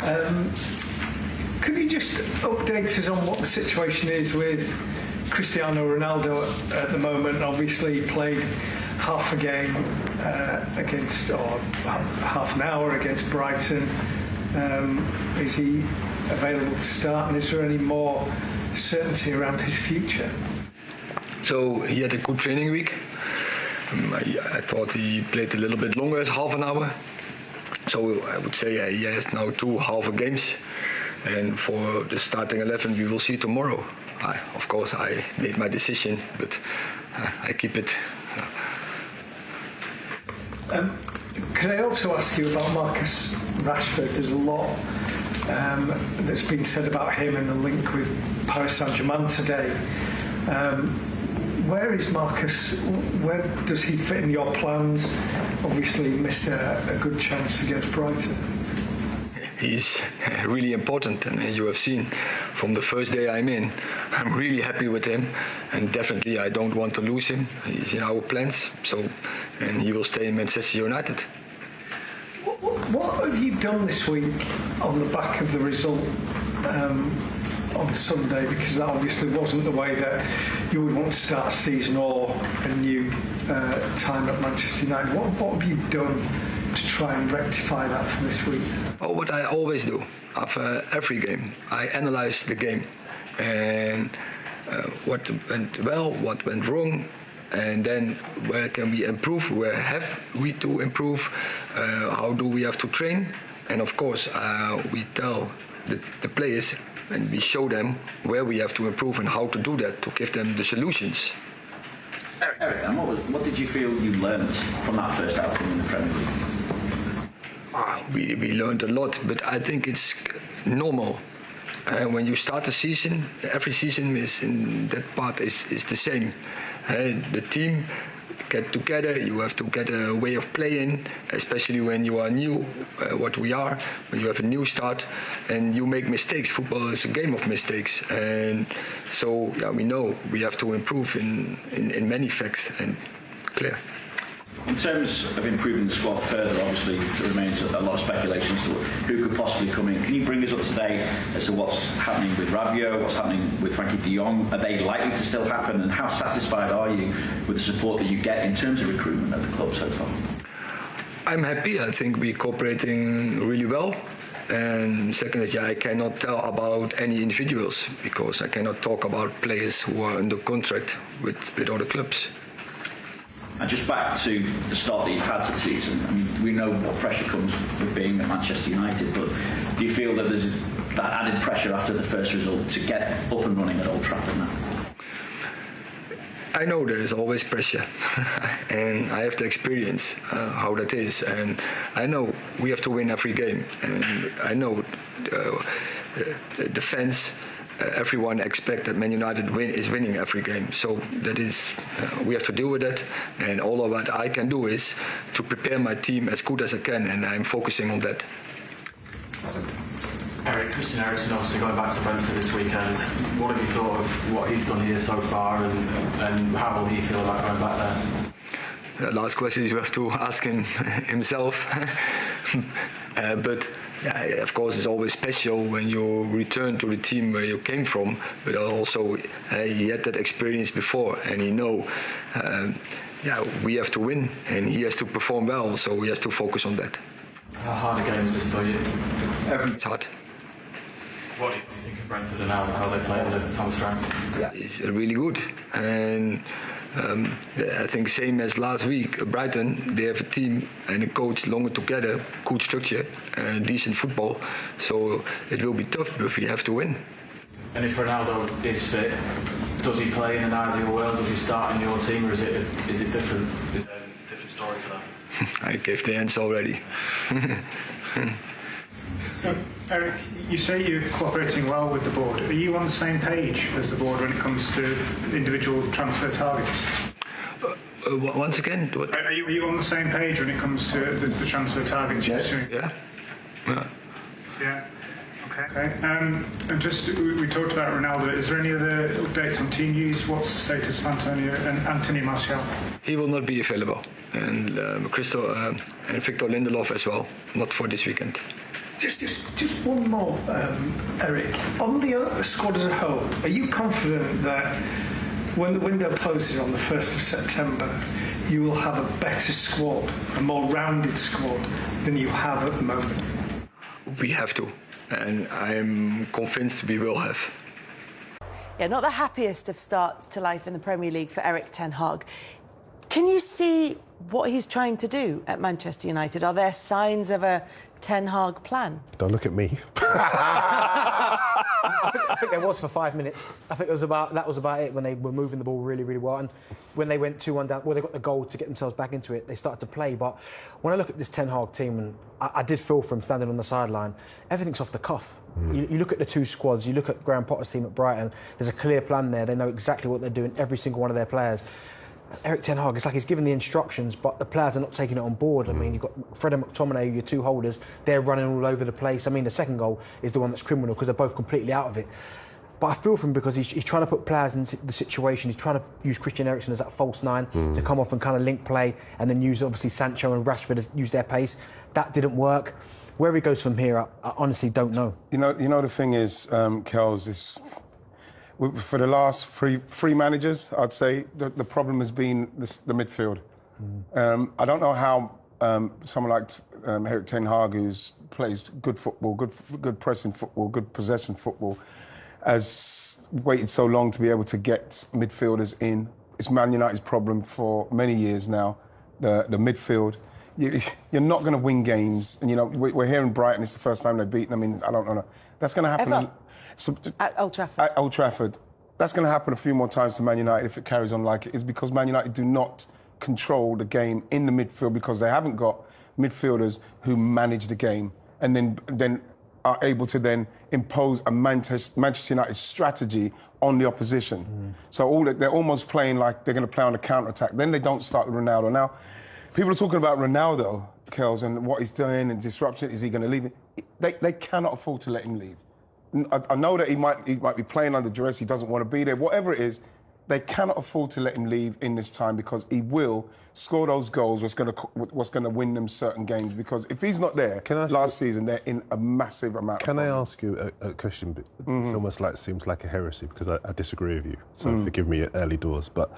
Could you just update us on what the situation is with Cristiano Ronaldo at the moment? Obviously, he played half a game or half an hour against Brighton. Is he available to start, and is there any more certainty around his future? So he had a good training week. I thought he played a little bit longer as half an hour. So I would say he has now 2 half games. And for the starting 11, we will see tomorrow. Of course, I made my decision, but I keep it. Can I also ask you about Marcus Rashford? There's a lot that's been said about him and the link with Paris Saint-Germain today. Where is Marcus? Where does he fit in your plans? Obviously, he missed a good chance against Brighton. He's really important, and you have seen from the first day I'm in, I'm really happy with him, and definitely I don't want to lose him. He's in our plans, and he will stay in Manchester United. What have you done this week on the back of the result on Sunday? Because that obviously wasn't the way that you would want to start a season or a new time at Manchester United. What have you done to try and rectify that for this week? Oh, what I always do after every game, I analyze the game and what went well, what went wrong, and then where can we improve, where have we to improve, how do we have to train, and of course we tell the players and we show them where we have to improve and how to do that, to give them the solutions. Erik, what did you feel you learned from that first outing in the Premier League? We learned a lot, but I think it's normal. When you start a season, every season is in that part is the same. The team get together, you have to get a way of playing, especially when you are new, what we are, when you have a new start, and you make mistakes. Football is a game of mistakes, and so we know we have to improve in many facts, and clear. In terms of improving the squad further, obviously there remains a lot of speculation as to who could possibly come in. Can you bring us up to date as to what's happening with Rabiot, what's happening with Frankie de Jong? Are they likely to still happen? And how satisfied are you with the support that you get in terms of recruitment at the club so far? I'm happy. I think we're cooperating really well. And second, I cannot tell about any individuals because I cannot talk about players who are under contract with other clubs. And just back to the start that you've had to the season, I mean, we know what pressure comes with being at Manchester United, but do you feel that there's that added pressure after the first result to get up and running at Old Trafford now? I know there is always pressure, and I have the experience how that is, and I know we have to win every game, and I know the fans. Everyone expects that Man United is winning every game, so that is we have to deal with that. And all of what I can do is to prepare my team as good as I can, and I'm focusing on that. Erik, Christian Eriksen obviously going back to Brentford this weekend. What have you thought of what he's done here so far, and how will he feel about going back there? The last question you have to ask him himself, but. Yeah, of course, it's always special when you return to the team where you came from, but also he had that experience before, and he know, we have to win, and he has to perform well, so he has to focus on that. How hard a game is this for you? It's hard. What do you think of Brentford and how they play under Thomas Frank? Yeah, it's really good, and I think same as last week, Brighton, they have a team and a coach longer together, good structure, decent football. So it will be tough, but we have to win. And if Ronaldo is fit, does he play in an ideal world? Does he start in your team, or is it different? Is there a different story to that? I gave the answer already. Erik, you say you're cooperating well with the board. Are you on the same page as the board when it comes to individual transfer targets? Once again, what? Are you on the same page when it comes to the transfer targets? Yes. Yeah. Okay. And just we talked about Ronaldo. Is there any other updates on team news? What's the status of Anthony Martial? He will not be available, and Victor Lindelof as well, not for this weekend. Just one more, Eric. On the squad as a whole, are you confident that when the window closes on the 1st of September, you will have a better squad, a more rounded squad than you have at the moment? We have to, and I'm convinced we will have. Yeah, not the happiest of starts to life in the Premier League for Erik ten Hag. Can you see what he's trying to do at Manchester United? Are there signs of a Ten Hag plan? Don't look at me. I think there was for 5 minutes. I think that was about it when they were moving the ball really, really well. And when they went 2-1 down, well, they got the goal to get themselves back into it. They started to play. But when I look at this Ten Hag team, and I did feel for him standing on the sideline, everything's off the cuff. You look at the two squads, you look at Graham Potter's team at Brighton, there's a clear plan there. They know exactly what they're doing, every single one of their players. Erik ten Hag, it's like he's given the instructions, but the players are not taking it on board. I mean, you've got Fred and McTominay, your two holders, they're running all over the place. I mean, the second goal is the one that's criminal because they're both completely out of it. But I feel for him because he's trying to put players in the situation. He's trying to use Christian Eriksen as that false nine to come off and kind of link play, and then use, obviously, Sancho and Rashford as use their pace. That didn't work. Where he goes from here, I honestly don't know. You know the thing is, Kels, is for the last three managers, I'd say the problem has been the midfield. I don't know how someone like Erik ten Hag, who plays good football, good pressing football, good possession football, has waited so long to be able to get midfielders in. It's Man United's problem for many years now, the midfield. You're not going to win games. And, we're here in Brighton, it's the first time they've beaten. I mean, I don't know. That's going to happen. Ever? At Old Trafford. At Old Trafford. That's going to happen a few more times to Man United if it carries on like it is, because Man United do not control the game in the midfield because they haven't got midfielders who manage the game and then are able to then impose a Manchester United strategy on the opposition. So they're almost playing like they're going to play on a counter-attack. Then they don't start with Ronaldo. Now, people are talking about Ronaldo, Kels, and what he's doing and disruption. Is he going to leave? They cannot afford to let him leave. I know that he might be playing under duress. He doesn't want to be there. Whatever it is, they cannot afford to let him leave in this time because he will score those goals. What's going to win them certain games? Because if he's not there, last season they're in a massive amount. Can I ask you a question? It's almost like seems like a heresy because I disagree with you. So forgive me at early doors, but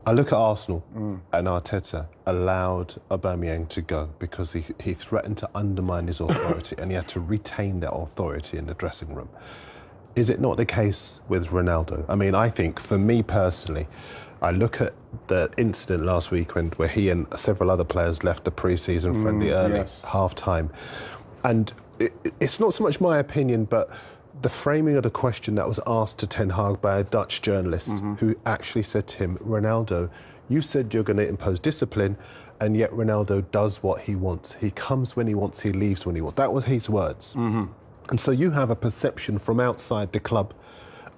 I look at Arsenal and Arteta allowed Aubameyang to go because he threatened to undermine his authority and he had to retain that authority in the dressing room. Is it not the case with Ronaldo? I mean, I think, for me personally, I look at the incident last week where he and several other players left the pre-season friendly early, half-time. And it's not so much my opinion, but the framing of the question that was asked to Ten Hag by a Dutch journalist who actually said to him, Ronaldo, you said you're going to impose discipline, and yet Ronaldo does what he wants. He comes when he wants, he leaves when he wants. That was his words. And so you have a perception from outside the club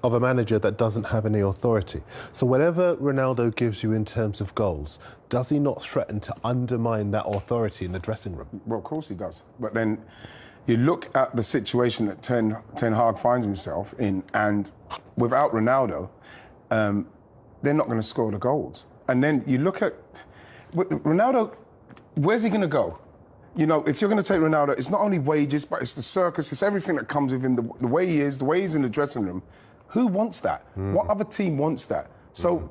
of a manager that doesn't have any authority. So whatever Ronaldo gives you in terms of goals, does he not threaten to undermine that authority in the dressing room? Well, of course he does. But then you look at the situation that Ten Hag finds himself in, and without Ronaldo, they're not going to score the goals. And then you look at Ronaldo, where's he going to go? If you're going to take Ronaldo, it's not only wages, but it's the circus, it's everything that comes with him, the way he is, the way he's in the dressing room. Who wants that? What other team wants that? So,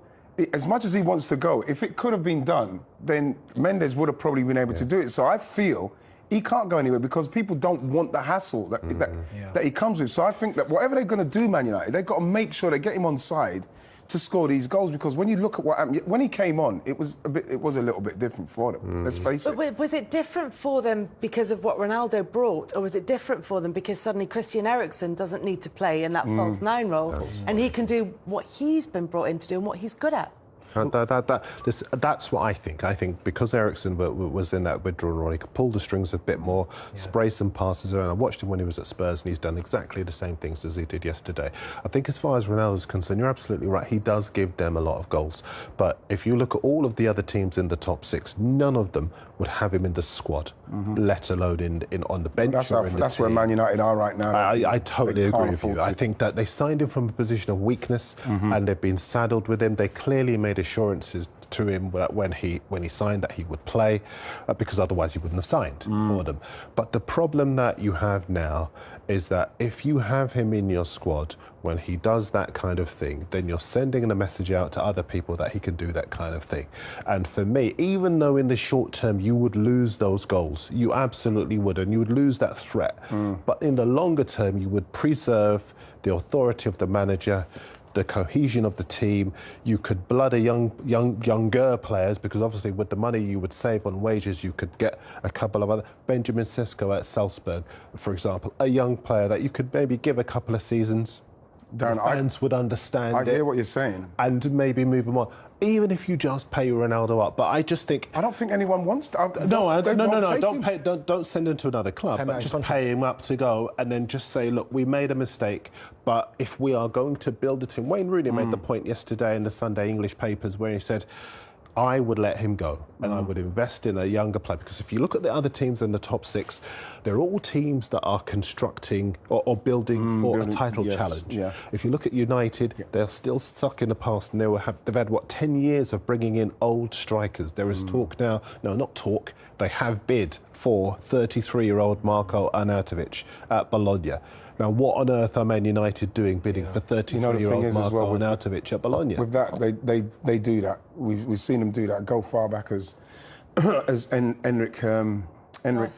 as much as he wants to go, if it could have been done, then Mendes would have probably been able to do it. So I feel he can't go anywhere because people don't want the hassle that he comes with. So I think that whatever they're going to do, Man United, they've got to make sure they get him on side to score these goals, because when you look at what happened, when he came on, it was a little bit different for them. Let's face it. But was it different for them because of what Ronaldo brought, or was it different for them because suddenly Christian Eriksen doesn't need to play in that false nine role and he can do what he's been brought in to do and what he's good at? That's what I think. I think because Eriksen was in that withdrawal role, he could pull the strings a bit more, spray some passes around. I watched him when he was at Spurs and he's done exactly the same things as he did yesterday. I think as far as Ronaldo's concerned, you're absolutely right. He does give them a lot of goals. But if you look at all of the other teams in the top six, none of them would have him in the squad, let alone in on the bench. That's where Man United are right now. I totally agree with you. I think that they signed him from a position of weakness and they've been saddled with him. They clearly made assurances to him that when he signed that he would play, because otherwise he wouldn't have signed for them. But the problem that you have now is that if you have him in your squad when he does that kind of thing, then you're sending a message out to other people that he can do that kind of thing. And for me, even though in the short term you would lose those goals, you absolutely would, and you would lose that threat. But in the longer term, you would preserve the authority of the manager, the cohesion of the team. You could blood a younger players, because obviously with the money you would save on wages, you could get a couple of other, Benjamin Sesko at Salzburg, for example, a young player that you could maybe give a couple of seasons. Dan, Fans would understand I it. hear what you're saying. And maybe move him on. Even if you just pay Ronaldo up, but I just think I don't think anyone wants to. no, they won't take don't him. pay. Don't send him to another club. But just pay him up to go, and then just say, look, we made a mistake. But if we are going to build a team, Wayne Rooney made the point yesterday in the Sunday English papers where he said, I would let him go and I would invest in a younger player, because if you look at the other teams in the top six, they're all teams that are constructing or building for a title challenge. Yeah. If you look at United, they're still stuck in the past, and they've had, 10 years of bringing in old strikers. There is talk now, no, not talk, they have bid for 33-year-old Marko Arnautovic at Bologna. Now, what on earth are Man United doing bidding for 33-year-old Marko Arnautovic at Bologna? With that, they do that. We've seen them do that. Go far back as Erik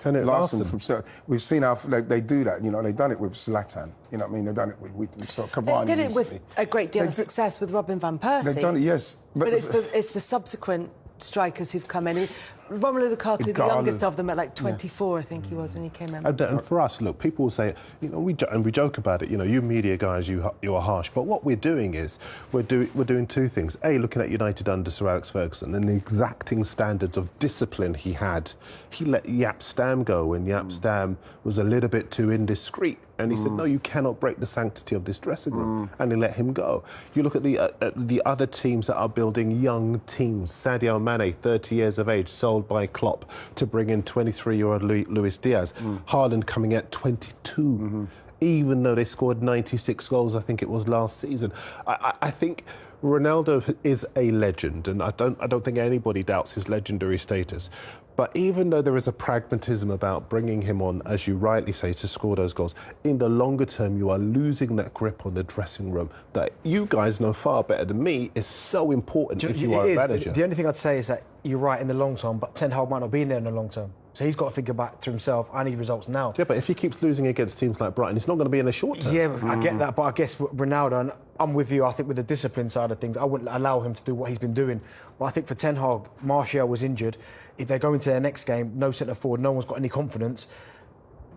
Larsson from. We've seen how they do that. You know, they've done it with Zlatan. You know what I mean? They've done it with we saw Cavani. They did it recently. with a great deal of success with Robin van Persie. They've done it, yes, but it's the subsequent strikers who've come in. Romelu Lukaku, the youngest of them, at like 24, I think he was when he came in. And for us, look, people will say, you know, we joke about it. You know, you media guys, you are harsh. But what we're doing is we're doing two things. A, looking at United under Sir Alex Ferguson and the exacting standards of discipline he had. He let Jaap Stam go when Jaap Stam was a little bit too indiscreet. And he said, no, you cannot break the sanctity of this dressing room. And he let him go. You look at the other teams that are building young teams. Sadio Mane, 30 years of age, sold by Klopp to bring in 23-year-old Luis Diaz. Haaland coming at 22, even though they scored 96 goals, I think it was last season. I think Ronaldo is a legend, and I don't think anybody doubts his legendary status. But even though there is a pragmatism about bringing him on, as you rightly say, to score those goals, in the longer term, you are losing that grip on the dressing room that you guys know far better than me is so important if you are a manager. The only thing I'd say is that you're right in the long term, but Ten Hag might not be in there in the long term. So he's got to think about to himself, I need results now. Yeah, but if he keeps losing against teams like Brighton, he's not going to be in the short term. Yeah, I get that, but I guess Ronaldo, and I'm with you, I think with the discipline side of things, I wouldn't allow him to do what he's been doing. But I think for Ten Hag, Martial was injured. If they go into their next game, no centre forward, no one's got any confidence,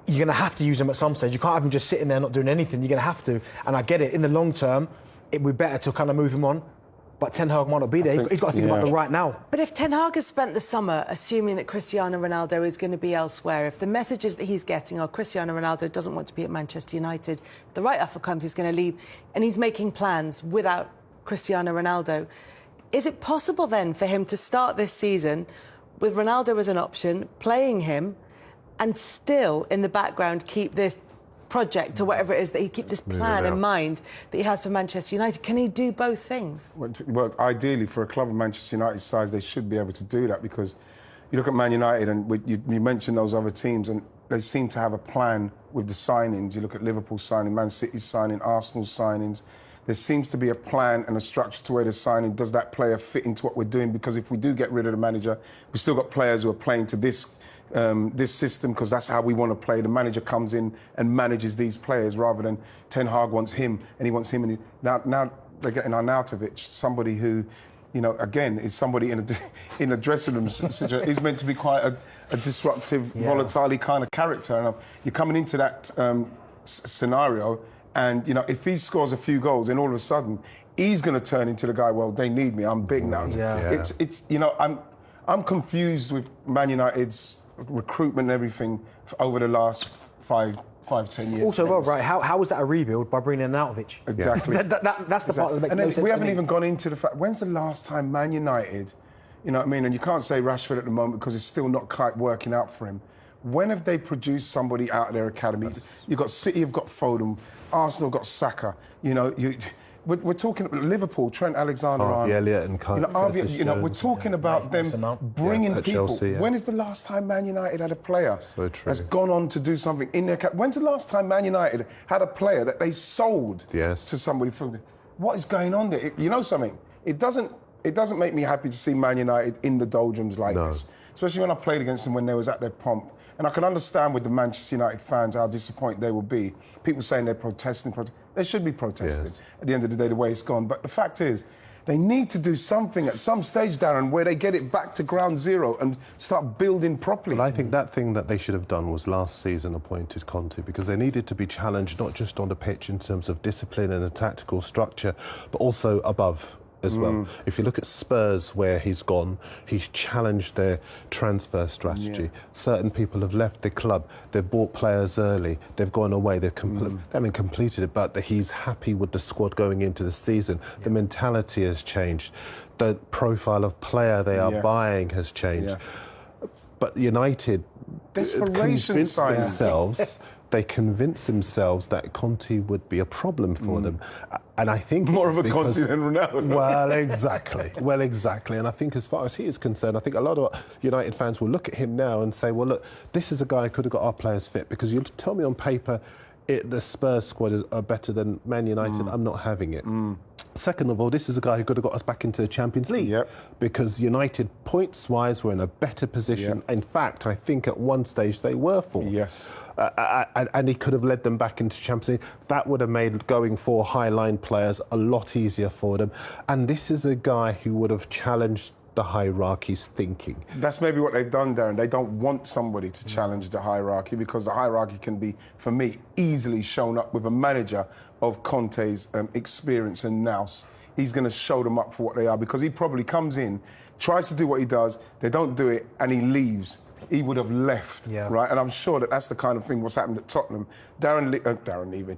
you're going to have to use him at some stage. You can't have him just sitting there not doing anything. You're going to have to. And I get it. In the long term, it would be better to kind of move him on. But Ten Hag might not be there. He's got to think about the right now. But if Ten Hag has spent the summer assuming that Cristiano Ronaldo is going to be elsewhere, if the messages that he's getting are Cristiano Ronaldo doesn't want to be at Manchester United, the right offer comes, he's going to leave, and he's making plans without Cristiano Ronaldo, is it possible then for him to start this season with Ronaldo as an option, playing him, and still in the background keep this project or whatever it is that he keep this plan in mind that he has for Manchester United? Can he do both things? Well, ideally for a club of Manchester United's size, they should be able to do that, because you look at Man United and you mentioned those other teams and they seem to have a plan with the signings. You look at Liverpool's signing, Man City's signing, Arsenal's signings. There seems to be a plan and a structure to where they're signing. Does that player fit into what we're doing? Because if we do get rid of the manager, we've still got players who are playing to this system, because that's how we want to play. The manager comes in and manages these players rather than Ten Hag wants him and he wants him. And now they're getting Arnautovic, somebody who, you know, again, is somebody in a dressing room situation. He's meant to be quite a disruptive, volatile kind of character. And you're coming into that scenario. And, you know, if he scores a few goals, then all of a sudden he's going to turn into the guy, well, they need me, I'm big now. It's you know, I'm confused with Man United's recruitment and everything over the last 5-10 years. Also, well, right, how was that a rebuild by bringing in Arnautovic? Exactly. That's the part that makes no sense. We haven't even gone into the fact, when's the last time Man United, you know what I mean, and you can't say Rashford at the moment because it's still not quite working out for him. When have they produced somebody out of their academy? You've got City, you've got Foden, Arsenal got Saka. You know, we're talking about Liverpool, Trent Alexander-Arnold. Elliott and we're talking about them bringing at people. Chelsea, When is the last time Man United had a player So true. that's gone on to do something in their cap? When's the last time Man United had a player that they sold to somebody from? What is going on there? You know something? It doesn't make me happy to see Man United in the doldrums like this, especially when I played against them when they was at their pomp. And I can understand with the Manchester United fans how disappointed they will be. People saying they're protesting. They should be protesting at the end of the day, the way it's gone. But the fact is, they need to do something at some stage, Darren, where they get it back to ground zero and start building properly. But I think that thing that they should have done was last season appointed Conte, because they needed to be challenged not just on the pitch in terms of discipline and a tactical structure, but also above as well. If you look at Spurs, where he's gone, he's challenged their transfer strategy. Certain people have left the club, they've bought players early, they've gone away, they haven't completed it, but he's happy with the squad going into the season. The mentality has changed. The profile of player they are buying has changed. But United Desperation signs. They convinced themselves that Conte would be a problem for them. And I think more of a Conte than Ronaldo. Well, exactly. And I think as far as he is concerned, I think a lot of United fans will look at him now and say, well, look, this is a guy who could have got our players fit, because you tell me on paper the Spurs squad are better than Man United. I'm not having it. Second of all, this is a guy who could have got us back into the Champions League, because United, points-wise, were in a better position. In fact, I think at one stage they were fourth. And he could have led them back into Champions League. That would have made going for high-line players a lot easier for them. And this is a guy who would have challenged the hierarchy's thinking. That's maybe what they've done, Darren. They don't want somebody to challenge the hierarchy, because the hierarchy can be, for me, easily shown up with a manager of Conte's experience and nous. He's going to show them up for what they are, because he probably comes in, tries to do what he does, they don't do it, and he leaves. He would have left, right? And I'm sure that that's the kind of thing what's happened at Tottenham. Darren leaving.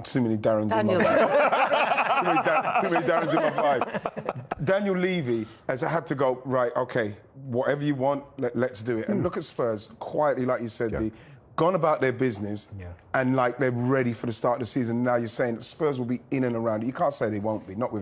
Too many Darrens Daniel. in my vibe. Too many Darrens in my vibe. Daniel Levy has had to go, right, OK, whatever you want, let's do it. And look at Spurs, quietly, like you said, Dee, gone about their business, and like they're ready for the start of the season. Now you're saying that Spurs will be in and around it. You can't say they won't be, not with him.